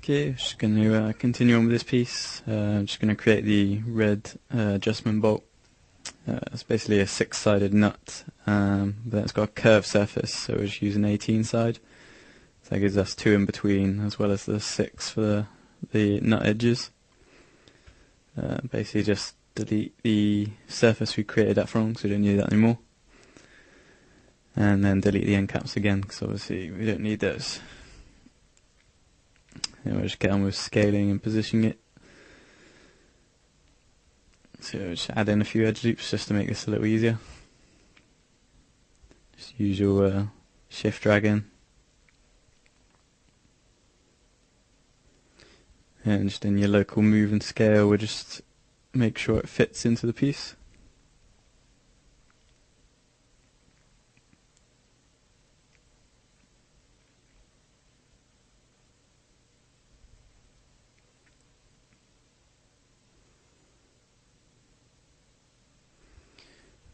Okay, just going to continue on with this piece. I'm just going to create the red adjustment bolt. It's basically a 6-sided nut, but it's got a curved surface, so we'll just use an 18 side. So that gives us 2 in between, as well as the 6 for the nut edges. Basically just delete the surface we created that from, because we don't need that anymore. And then delete the end caps again, because obviously we don't need those. And we'll just get on with scaling and positioning it. So just add in a few edge loops just to make this a little easier. Just use your shift drag in. And just in your local move and scale, we'll just make sure it fits into the piece.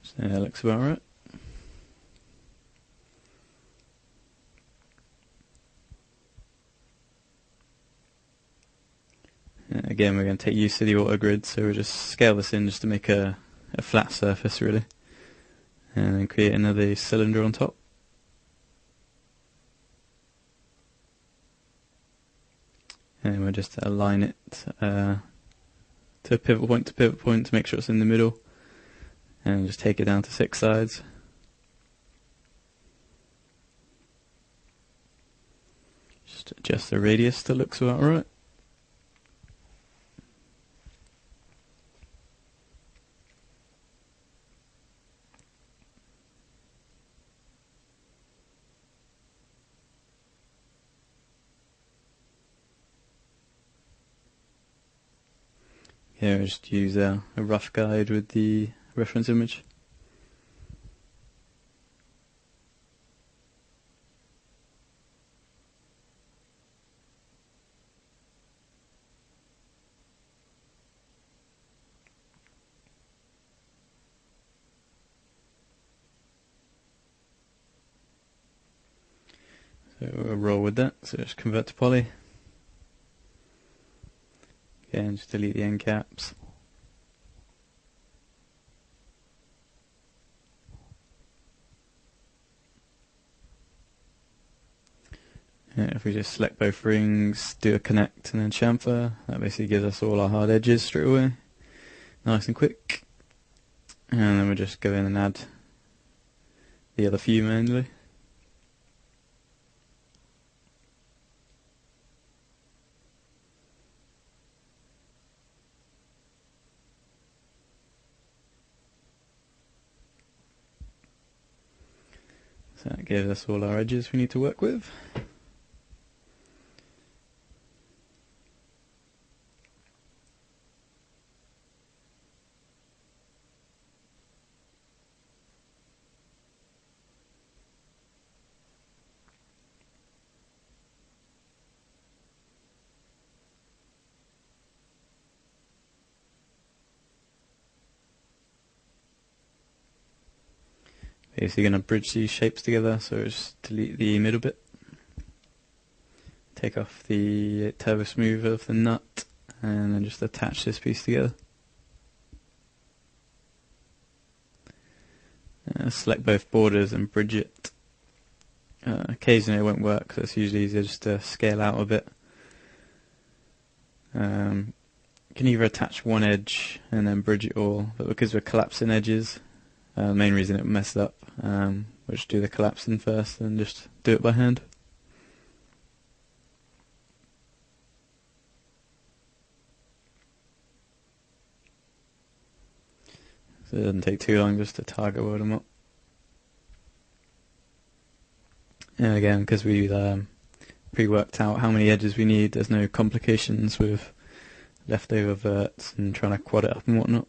So that looks about right. Again, we're going to take use of the auto grid, so we'll just scale this in just to make a flat surface really, and then create another cylinder on top. And we'll just align it to pivot point to make sure it's in the middle, and just take it down to 6 sides. Just adjust the radius till it looks about right. Here, just use a rough guide with the reference image. So we'll roll with that, so just convert to poly. Again, just delete the end caps. If we just select both rings, do a connect and then chamfer, that basically gives us all our hard edges straight away. Nice and quick. And then we'll just go in and add the other few manually. So that gives us all our edges we need to work with. Basically going to bridge these shapes together, so just delete the middle bit. Take off the turbo smoother of the nut, and then just attach this piece together. Select both borders and bridge it. Occasionally it won't work, so it's usually easier just to scale out a bit. You can either attach one edge and then bridge it all, but because we're collapsing edges, the main reason it messed up, we'll just do the collapsing first and just do it by hand. So it doesn't take too long just to target weld them up. And again, because we pre-worked out how many edges we need, there's no complications with leftover verts and trying to quad it up and whatnot.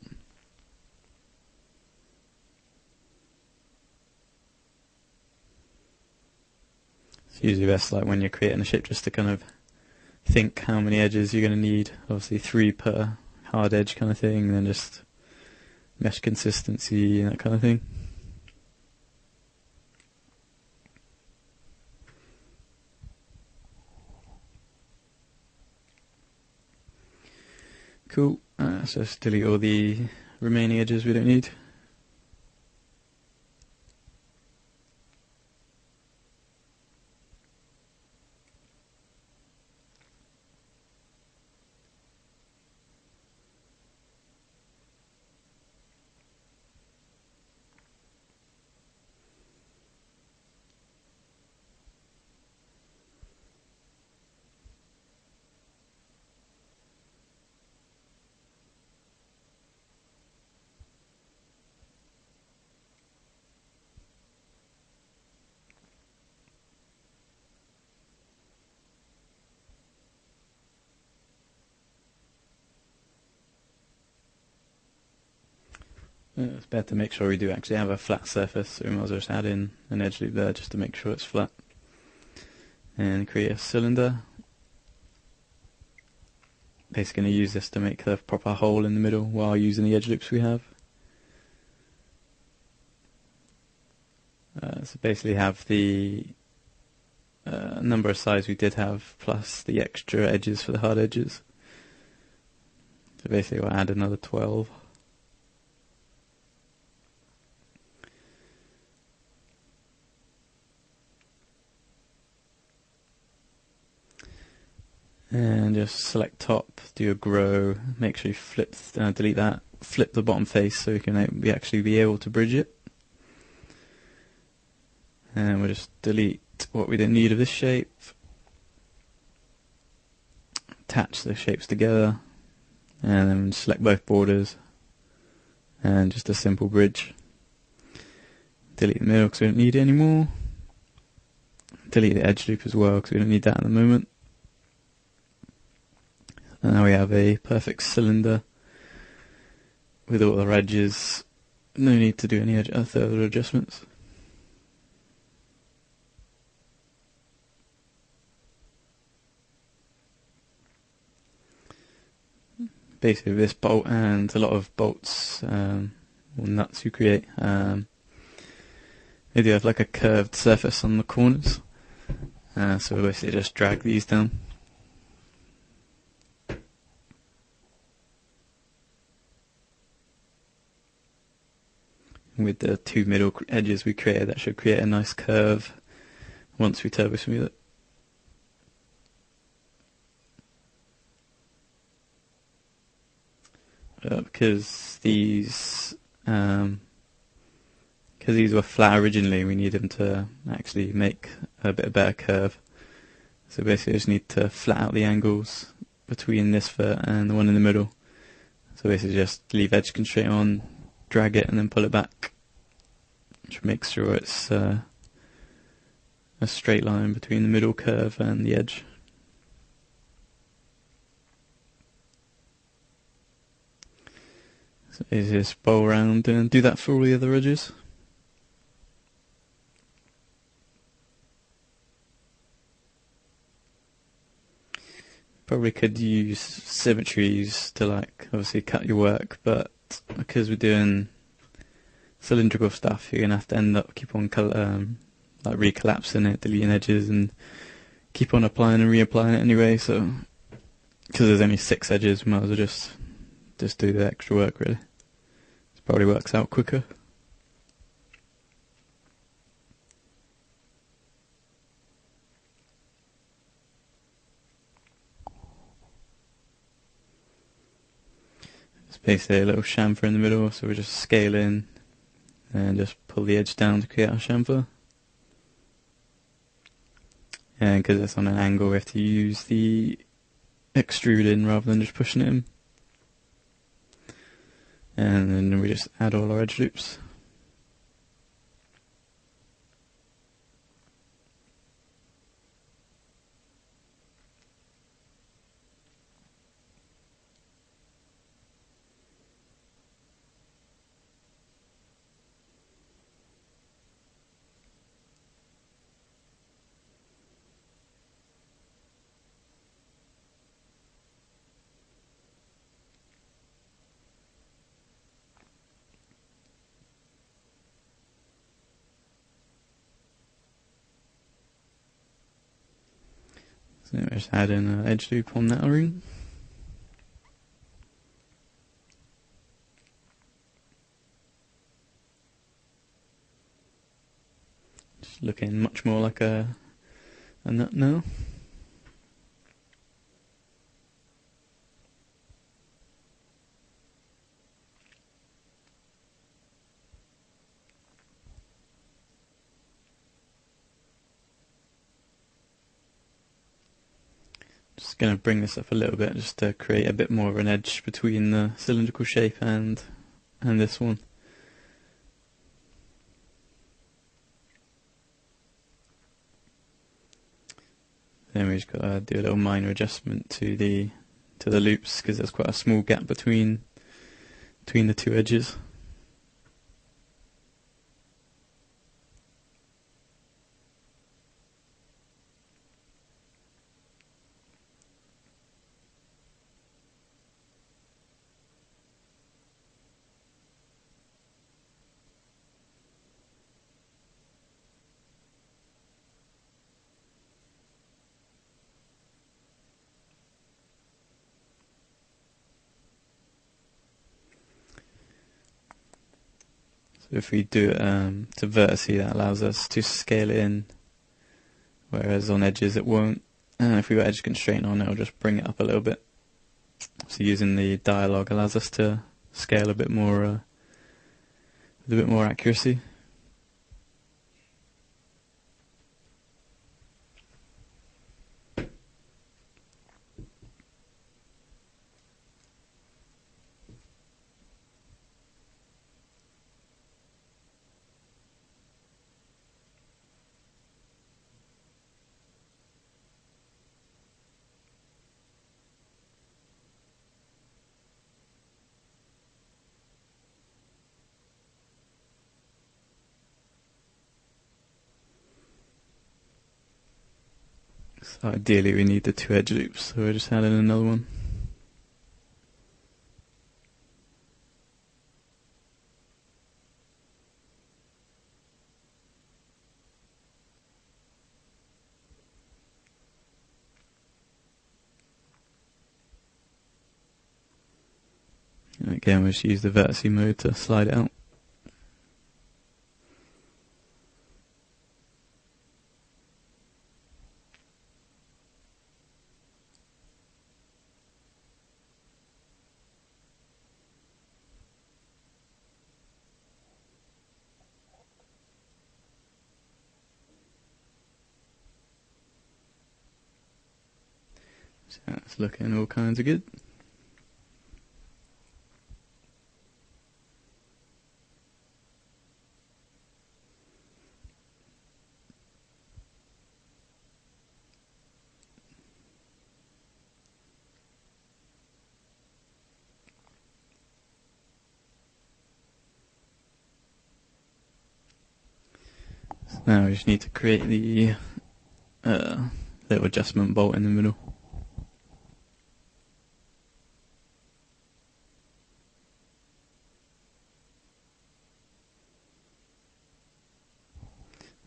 It's usually best like when you're creating a shape just to kind of think how many edges you're going to need. Obviously 3 per hard edge kind of thing, and then just mesh consistency and that kind of thing. Cool. So let's delete all the remaining edges we don't need. It's better to make sure we do actually have a flat surface, so we might as well just add in an edge loop there just to make sure it's flat. And create a cylinder. Basically going to use this to make the proper hole in the middle while using the edge loops we have. So basically have the number of sides we did have plus the extra edges for the hard edges. So basically we'll add another 12. And just select top, do a grow, make sure you flip, delete that, flip the bottom face so you can actually be able to bridge it. And we'll just delete what we don't need of this shape. Attach the shapes together, and then select both borders, and just a simple bridge. Delete the middle because we don't need it anymore. Delete the edge loop as well because we don't need that at the moment. And now we have a perfect cylinder with all our edges. No need to do any further adjustments. Basically this bolt and a lot of bolts or nuts you create, they do have like a curved surface on the corners, so we basically just drag these down. With the two middle edges we created, that should create a nice curve once we turbo smooth it. Because these were flat originally, we need them to actually make a bit better curve. So basically, I just need to flat out the angles between this foot and the one in the middle. So basically, just leave edge constraint on, drag it, and then pull it back, which makes sure it's a straight line between the middle curve and the edge. So just bowl around and do that for all the other edges. Probably could use symmetries to obviously cut your work, but because we're doing cylindrical stuff, you're gonna have to end up keep on recollapsing it, deleting edges, and keep on applying and reapplying it anyway. So because there's only 6 edges, we might as well just do the extra work really. It probably works out quicker. It's basically a little chamfer in the middle, so we just scale in and just pull the edge down to create our chamfer. And because it's on an angle, we have to use the extrude in rather than just pushing it in. And then we just add all our edge loops. So just add in an edge loop on that ring. looking much more like a nut now. Just going to bring this up a little bit just to create a bit more of an edge between the cylindrical shape and this one. Then we just got to do a little minor adjustment to the loops because there's quite a small gap between the two edges. So if we do it to vertice, that allows us to scale it in, whereas on edges it won't. And if we've got edge constraint on, it'll just bring it up a little bit. So using the dialogue allows us to scale a bit more with a bit more accuracy. So ideally we need the two edge loops, so we're just adding another one. And again, we'll just use the vertice mode to slide it out. So that's looking all kinds of good. So now we just need to create the little adjustment bolt in the middle.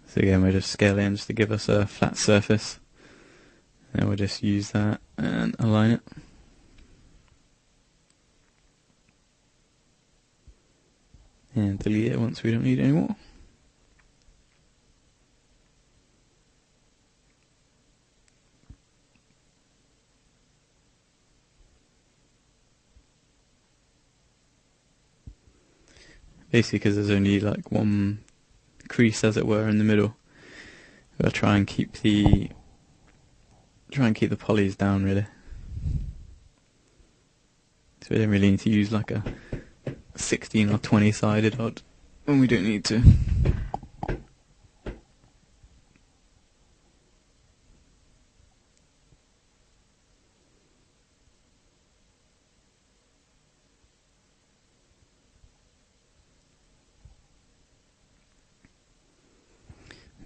So again, we'll just scale in just to give us a flat surface. And we'll just use that and align it. And delete it once we don't need it anymore. Basically, because there's only like one crease, as it were, in the middle, we'll try and keep the polys down, really. So we don't really need to use like a 16 or 20 sided odd when we don't need to.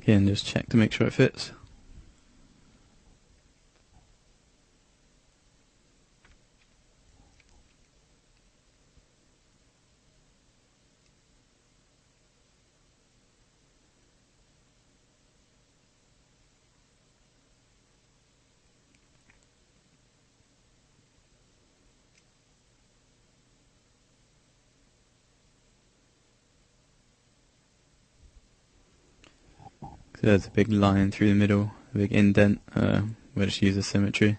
Again, just check to make sure it fits. So there's a big line through the middle, a big indent. We'll just use a symmetry.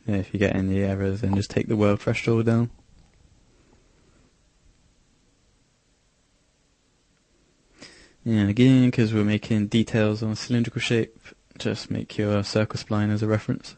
And if you get any errors, then just take the world threshold down. And again, because we're making details on a cylindrical shape, just make your circle spline as a reference.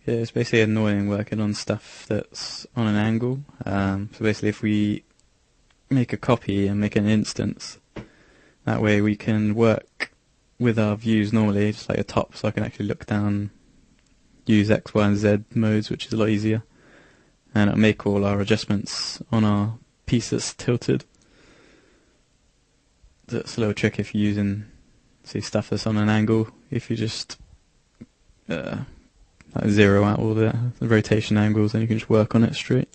Yeah, it's basically annoying working on stuff that's on an angle. So basically if we make a copy and make an instance, that way we can work with our views normally, just like a top, so I can actually look down, use X, Y and Z modes, which is a lot easier. And it'll make all our adjustments on our piece that's tilted. That's a little trick if you're using, say, stuff that's on an angle. If you just like zero out all the rotation angles, then you can just work on it straight.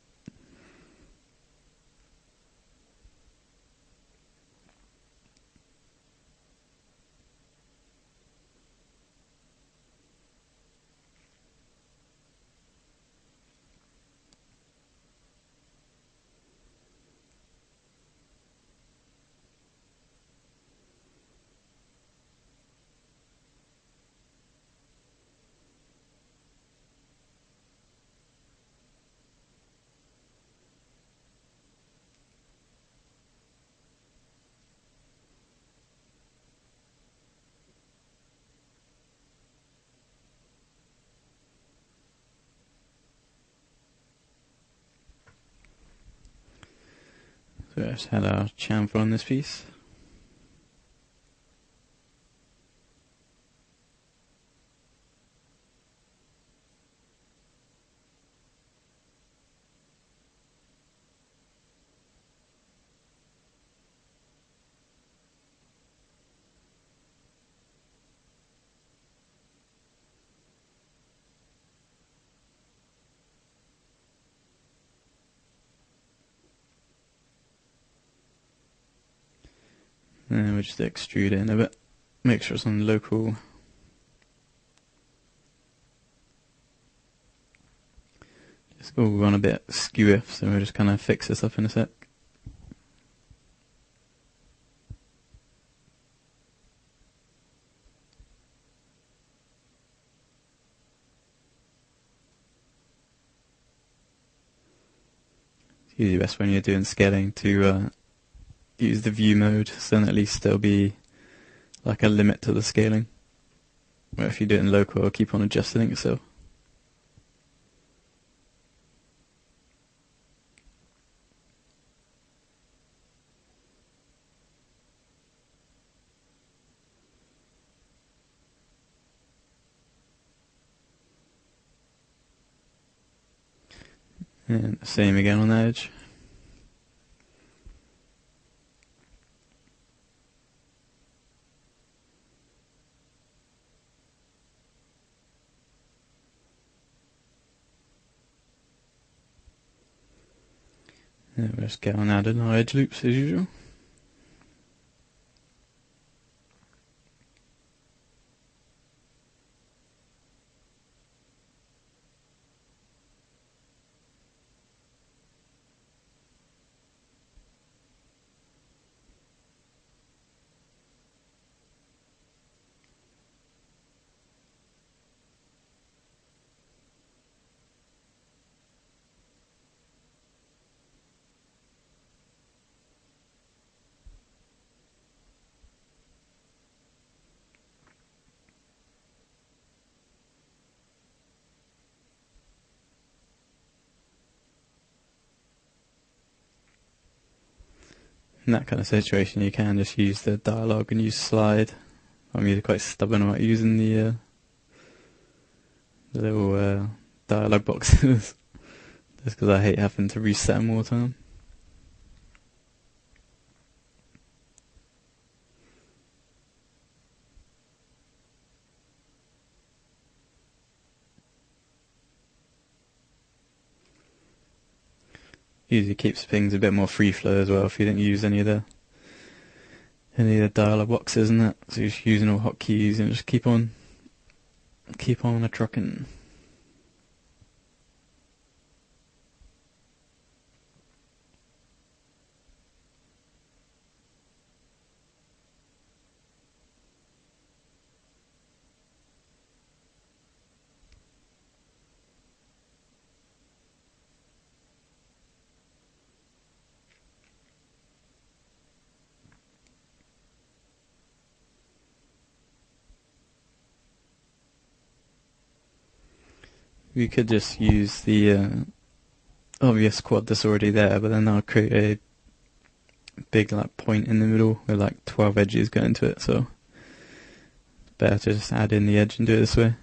So we just had our chamfer on this piece. And we'll just extrude it in a bit. Make sure it's on local. We're on a bit skew, so we'll just kind of fix this up in a sec. It's usually best when you're doing scaling to use the view mode, so then at least there'll be like a limit to the scaling. Where if you do it in local, it'll keep on adjusting itself. And the same again on the edge. And we'll just get on adding our edge loops as usual. In that kind of situation, you can just use the dialogue and use slide. I'm usually quite stubborn about using the little dialogue boxes, just because I hate having to reset them all the time. Usually keeps things a bit more free flow as well if you don't use any of the dialog boxes and that. So you're just using all hotkeys and just keep on a trucking. We could just use the obvious quad that's already there, but then I'll create a big like point in the middle with like 12 edges going to it, so it's better to just add in the edge and do it this way.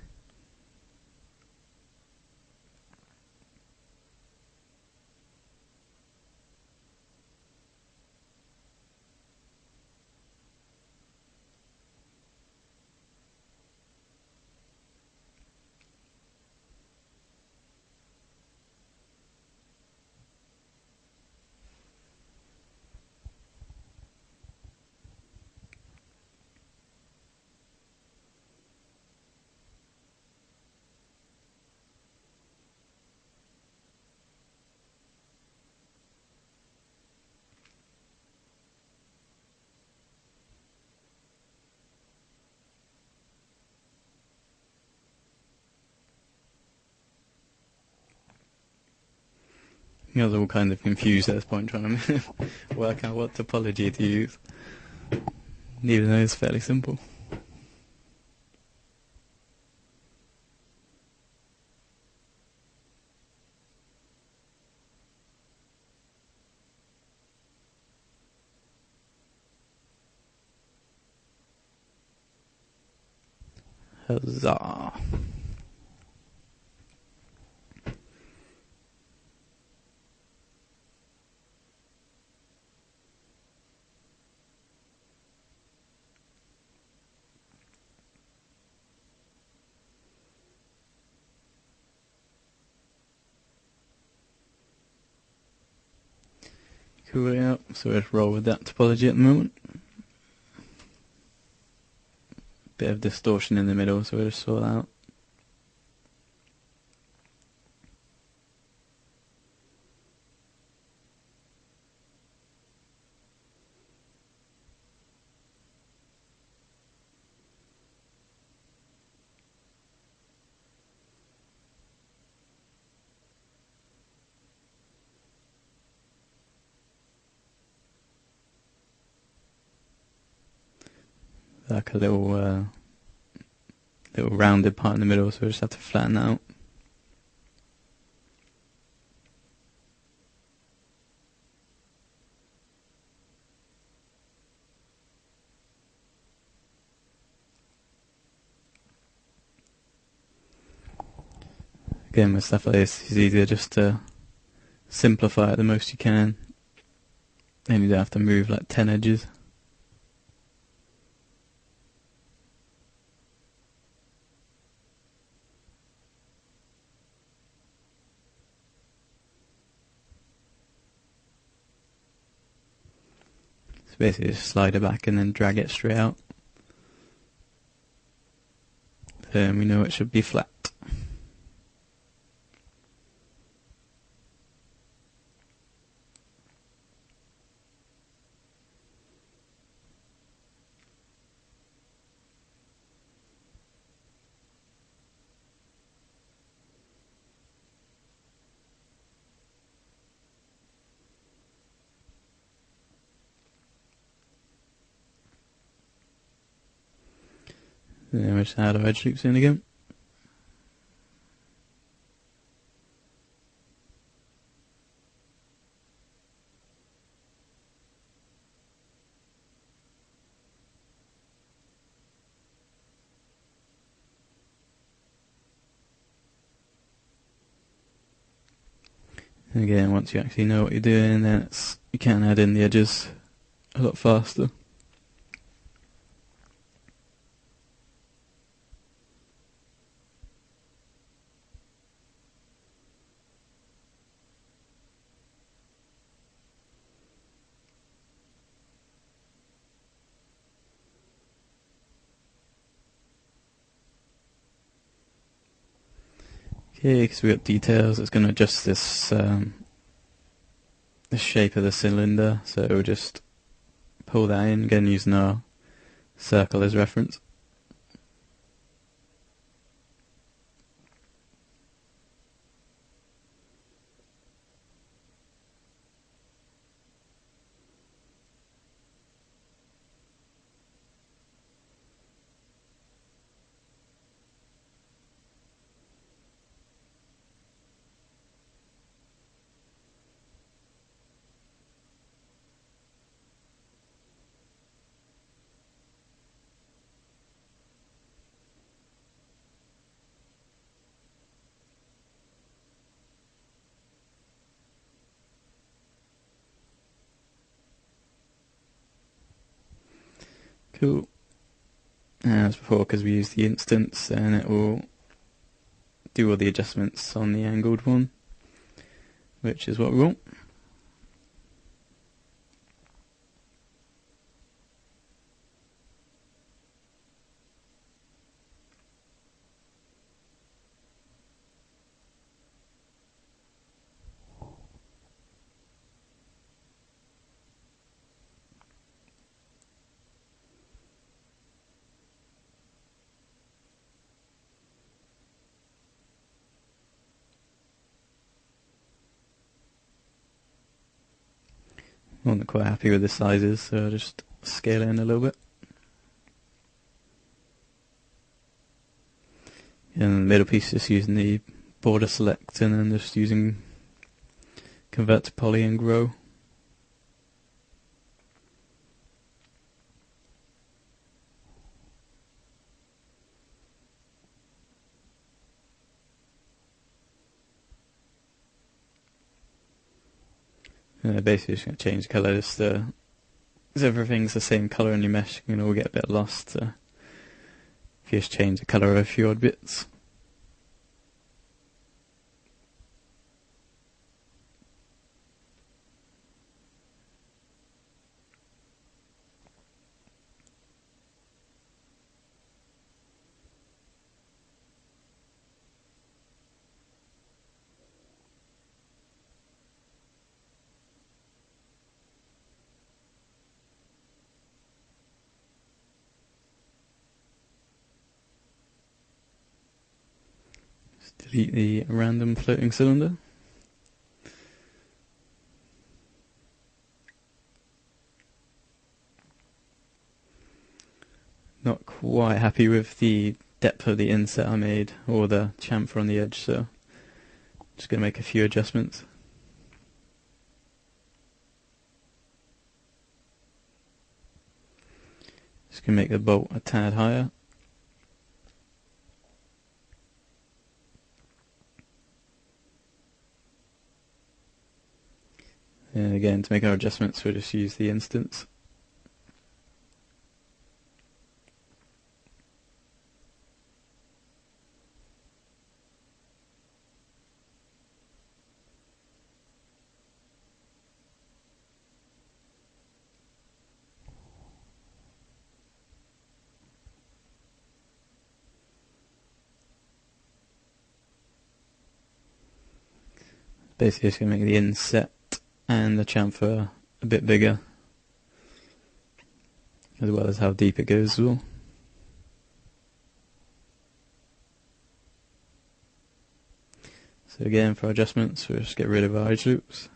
I was all kind of confused at this point, trying to work out what topology to use, even though it's fairly simple. Huzzah! Cool, yeah, so we'll just roll with that topology at the moment. Bit of distortion in the middle, so we'll just sort that out. Like a little rounded part in the middle, so we just have to flatten that out. Again, with stuff like this, it's easier just to simplify it the most you can. Then you don't have to move like 10 edges. So basically just slide it back and then drag it straight out. Then we know it should be flat. Then we just add our edge loops in again. And again, once you actually know what you're doing, then you can add in the edges a lot faster. Okay, because we got details, it's going to adjust this the shape of the cylinder, so we'll just pull that in, again using our circle as reference. Cool. As before, because we use the instance, then it will do all the adjustments on the angled one, which is what we want. I'm not quite happy with the sizes, so I'll just scale it in a little bit. And the middle piece, just using the border select and then just using convert to poly and grow. Basically just going to change the colour just because everything's the same colour in your mesh, you can all get a bit lost if you just change the colour of a few odd bits. Just delete the random floating cylinder. Not quite happy with the depth of the inset I made, or the chamfer on the edge, so just going to make a few adjustments. Just going to make the bolt a tad higher. And again, to make our adjustments, we'll just use the instance. Basically just going to make the inset and the chamfer a bit bigger, as well as how deep it goes as well. So again, for our adjustments, we'll just get rid of our edge loops.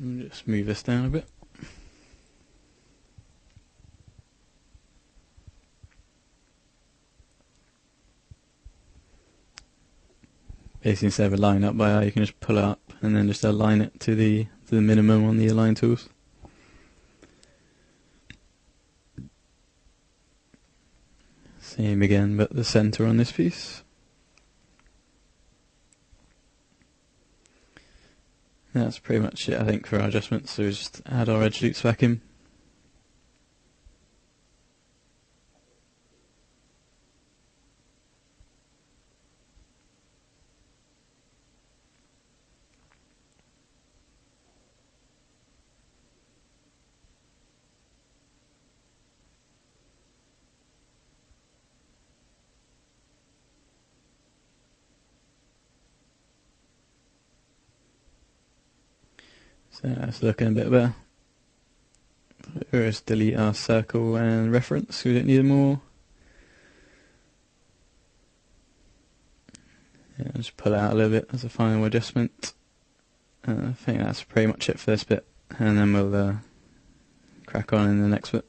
And just move this down a bit. basically instead of a line up by eye, you can just pull it up and then just align it to the minimum on the align tools. Same again, but the center on this piece. That's pretty much it, I think, for our adjustments. So we just add our edge loops back in. So that's looking a bit better. Let's delete our circle and reference, we don't need them more. Yeah, just pull it out a little bit as a final adjustment. I think that's pretty much it for this bit, and then we'll crack on in the next bit.